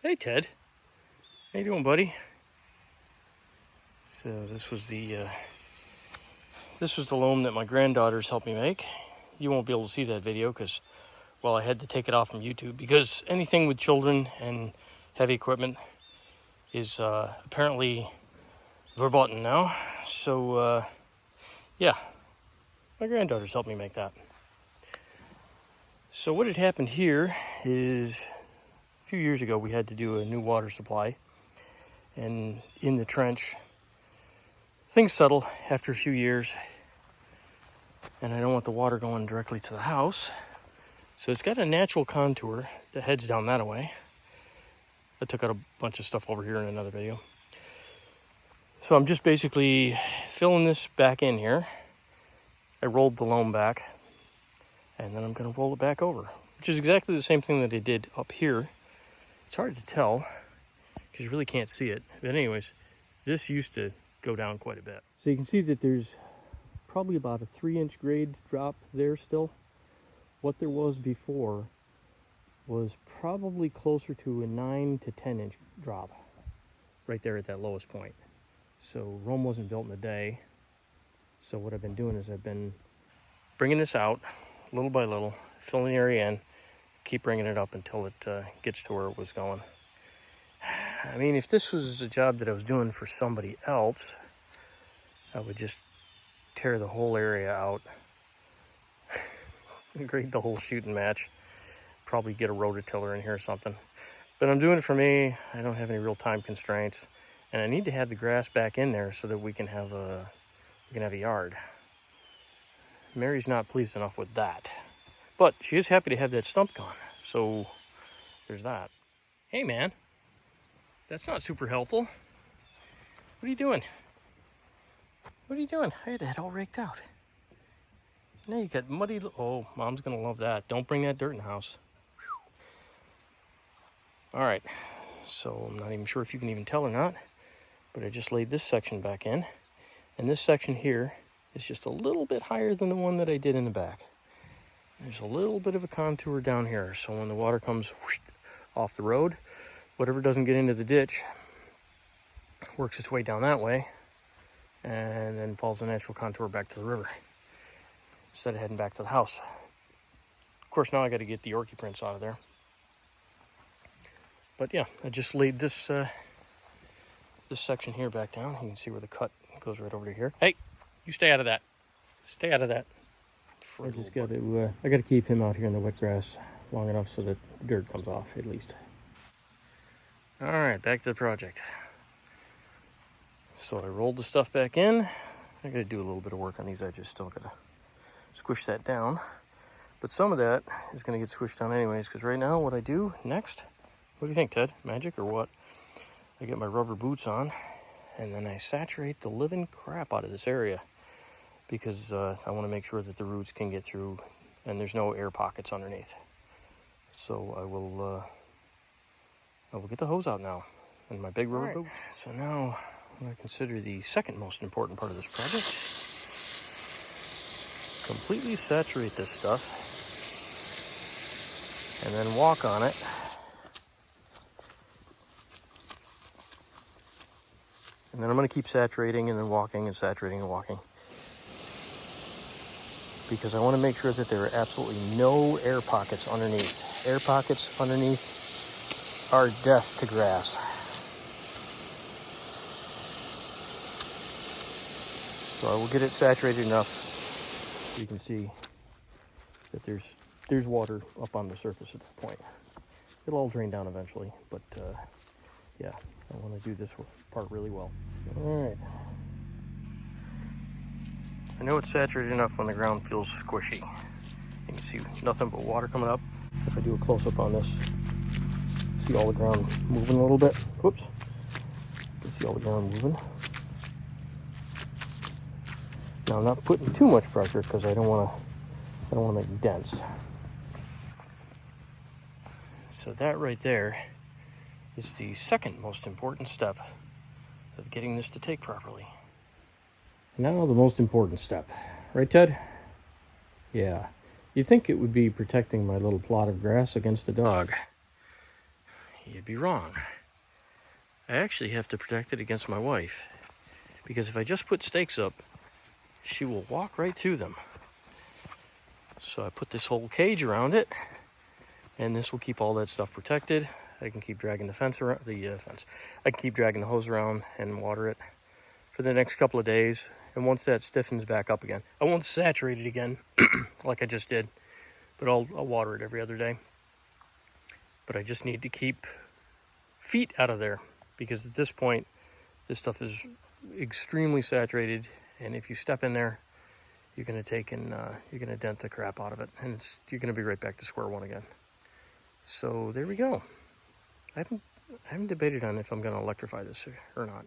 Hey Ted, how you doing, buddy? So this was the loam that my granddaughters helped me make. You won't be able to see that video because, well, I had to take it off from YouTube because anything with children and heavy equipment is apparently verboten now. So yeah, my granddaughters helped me make that. So what had happened here is a few years ago we had to do a new water supply, and in the trench things settle after a few years, and I don't want the water going directly to the house. So it's got a natural contour that heads down that way. I took out a bunch of stuff over here in another video. So I'm just basically filling this back in here. I rolled the loam back, and then I'm going to roll it back over, which is exactly the same thing that I did up here. It's hard to tell because you really can't see it. But anyways, this used to go down quite a bit. So you can see that there's probably about a 3-inch grade drop there still. What there was before was probably closer to a 9 to 10 inch drop right there at that lowest point. So Rome wasn't built in a day. So what I've been doing is I've been bringing this out little by little, filling the area in, keep bringing it up until it gets to where it was going. I mean, if this was a job that I was doing for somebody else, I would just tear the whole area out, grade the whole shooting match, probably get a rototiller in here or something. But I'm doing it for me. I don't have any real time constraints, and I need to have the grass back in there so that we can have a yard. Mary's not pleased enough with that, but she is happy to have that stump gone. So there's that. Hey man, that's not super helpful. What are you doing? What are you doing? I had that all raked out. Now you got muddy. Oh, Mom's gonna love that. Don't bring that dirt in the house. All right, so I'm not even sure if you can even tell or not, but I just laid this section back in, and this section here is just a little bit higher than the one that I did in the back. There's a little bit of a contour down here, so when the water comes whoosh, off the road, whatever doesn't get into the ditch works its way down that way and then follows the natural contour back to the river instead of heading back to the house. Of course, now I got to get the Orky prints out of there. But yeah, I just laid this this section here back down. You can see where the cut goes right over to here. Hey, you stay out of that. Stay out of that. I just got to I got to keep him out here in the wet grass long enough so that dirt comes off at least. All right, back to the project. So I rolled the stuff back in. I got to do a little bit of work on these edges. Still got to squish that down. But some of that is going to get squished down anyways, because right now what I do next, what do you think, Ted? Magic or what? I get my rubber boots on, and then I saturate the living crap out of this area because I want to make sure that the roots can get through and there's no air pockets underneath. So I will get the hose out now and my big rubber boot. So now what I consider the second most important part of this project, completely saturate this stuff and then walk on it. And then I'm going to keep saturating and then walking and saturating and walking, because I want to make sure that there are absolutely no air pockets underneath. Air pockets underneath are death to grass. So I will get it saturated enough so you can see that there's water up on the surface at this point. It'll all drain down eventually, but yeah, I want to do this part really well. All right. I know it's saturated enough when the ground feels squishy. You can see nothing but water coming up. If I do a close-up on this, see all the ground moving a little bit. Whoops. You can see all the ground moving. Now I'm not putting too much pressure because I don't want to make dents. So that right there is the second most important step of getting this to take properly. Now the most important step, right, Ted? Yeah. You'd think it would be protecting my little plot of grass against the dog. You'd be wrong. I actually have to protect it against my wife, because if I just put stakes up, she will walk right through them. So I put this whole cage around it, and this will keep all that stuff protected. I can keep dragging the fence around, I can keep dragging the hose around and water it for the next couple of days. And once that stiffens back up again, I won't saturate it again like I just did, but I'll water it every other day. But I just need to keep feet out of there, because at this point, this stuff is extremely saturated, and if you step in there, you're going to dent the crap out of it, and you're going to be right back to square one again. So there we go. I haven't debated on if I'm going to electrify this or not.